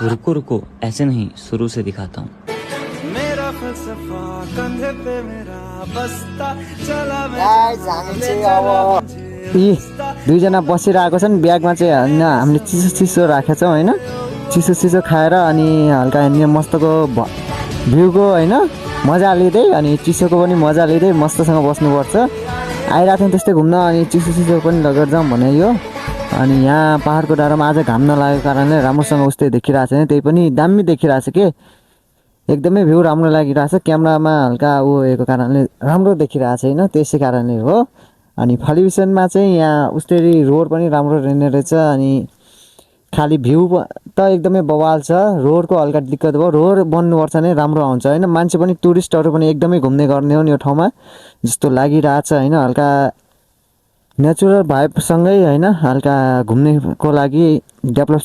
रुको रुको, ऐसे नहीं, शुरू से दिखाता हूँ। मेरा फलसफा कंधे पे मेरा बस्ता चला गाइस हामी चाहिँ अब यी दुईजना बसिरहेको छन् ब्यागमा चाहिँ हैन हामीले चिसो चिसो राखेको छौँ हैन चिसो चिसो खाएर अनि हल्का यहाँ मस्तको भ्यूको हैन मजा लिँदै अनि चिसोको पनि मजा लिँदै मस्तसँग बस्नुपर्छ। आइरहेको थियौँ त्यस्तै घुम्न अनि चिसो चिसो पनि लगेर जाउँ भने यो अनि यहाँ पहाडको डाँडामा आज घाम नलागेको कारणले राम्रोसँग उस्तै देखिरहेको छैन त्यही पनि दामी देखिरहेछ के एकदमै भ्यू राम्रो लागिरहेछ क्यामेरामा हल्का उयोको कारणले राम्रो देखिरहेछ हैन त्यसै कारणले हो। अनि फलिभिसनमा चाहिँ यहाँ उस्तै रोड पनि राम्रो रहने रहेछ अनि खाली भ्यू त एकदमै बवाल छ रोडको हल्का दिक्कत भयो रोड बन्नुपर्छ नै राम्रो आउँछ हैन मान्छे पनि टुरिस्टहरू पनि एकदमै घुम्ने गर्ने हो नि यो ठाउँमा जस्तो लागिरहेछ हैन हल्का नेचुरल भाइबसँगै हैन हल्का घुम्नेको लागि डेभलप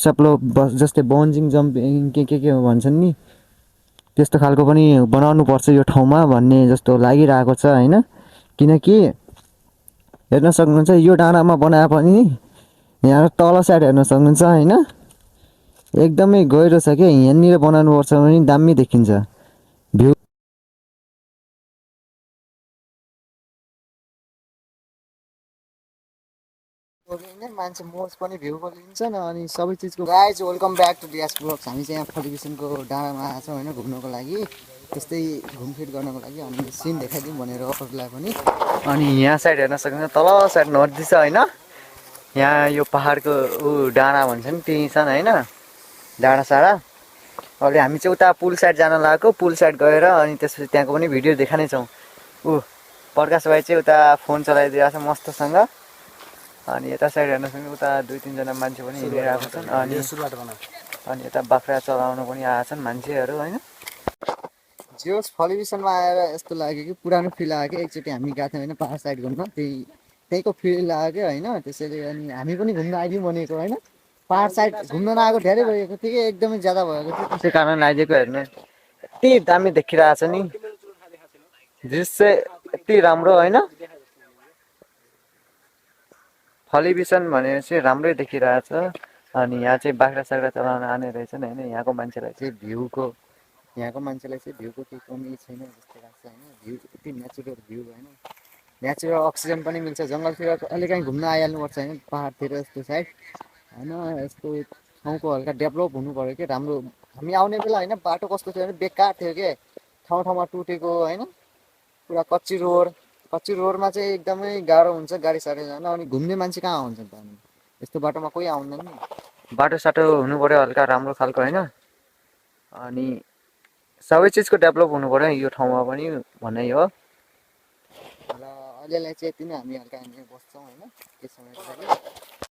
जस्तै बन्जिङ जम्पिङ के भन्छन् नि त्यस्तो खालको पनि बनाउनु पर्छ यो ठाउँमा भन्ने जस्तो लागिरहेको छ हैन किनकि हेर्न सक्नुहुन्छ यो डाँडामा बनाए पनि यहाँ तल साइड हेर्न सक्नुहुन्छ हैन एकदमै गहिरो छ के यहाँनिर बनाउनु पर्छ भने दामी देखिन्छ भ्यू मान्छे मोज पनि भ्यूको लिन्छन् अनि सबै चिजको guys welcome back to DS blogs हामी चाहिँ यहाँ फलिभिसनको डाँडामा आएको छौँ हैन घुम्नको लागि त्यस्तै घुमफिर गर्नको लागि अनि सिन देखाइदिउँ भनेर अरूलाई पनि अनि यहाँ साइड हेर्न सक्नुहुन्छ तल साइड नदी छ हैन यहाँ यो पहाडको डाँडा भन्छ नि त्यही छन् हैन डाँडा साडा अहिले हामी चाहिँ उता पुल साइड जान लागेको पुल साइड गएर अनि त्यसपछि त्यहाँको पनि भिडियो देखाउने छौँ प्रकाश भाइ चाहिँ उता फोन चलाइदिएको छ मस्तसँग अनि यता साइड हेर्न सक्नु उता 2-3 जना मान्छे पनि हिँडिरहेको छन् अनि यता बाख्रा चलाउन पनि आएछन् मान्छेहरू हैन जियोस फलिभिसनमा आएर यस्तो लाग्यो कि पुरानो फिल आयो कि एकचोटि हामी गएको थियौँ हैन पहाड साइड घुम्न त्यहीको फिल आयो हैन त्यसैले अनि हामी पनि घुम्न आइदिउँ भनेको हैन पहाड साइड घुम्न नआएको धेरै भएको थियो कि एकदमै ज्यादा भएको थियो त्यसै कारण आइदिएको हेर्नु यति दामी देखिरहेछ नि दृश्य यति राम्रो हैन फलिभिसन भनेर चाहिँ राम्रै देखिरहेछ अनि यहाँ चाहिँ बाख्रा साख्रा चलाउन आने रहेछन् हैन यहाँको मान्छेलाई चाहिँ भ्यूको केही कमी छैन जस्तो लाग्छ हैन भ्यू यति नेचुरल भ्यू हैन नेचुरल अक्सिजन पनि मिल्छ जङ्गलतिर अलि कहीँ घुम्न आइहाल्नुपर्छ हैन पहाडतिर यस्तो साइड हैन यस्तो ठाउँको हल्का डेभलप हुनु पर्यो कि राम्रो हामी आउने बेला हैन बाटो कस्तो थियो भने बेकार थियो के ठाउँमा टुटेको हैन पुरा कच्ची रोडमा चाहिँ एकदमै गाह्रो हुन्छ गाडी साडी जान अनि घुम्ने मान्छे कहाँ आउँछ त अनि यस्तो बाटोमा कोही आउँदैन नि बाटो साटो हुनु पर्यो हल्का राम्रो खालको हैन अनि सबै चिजको डेभलप हुनु पर्यो यो ठाउँमा पनि भन्ने हो र अहिलेलाई चाहिँ यति नै हामी हल्का यहाँनिर बस्छौँ हैन के समयको लागि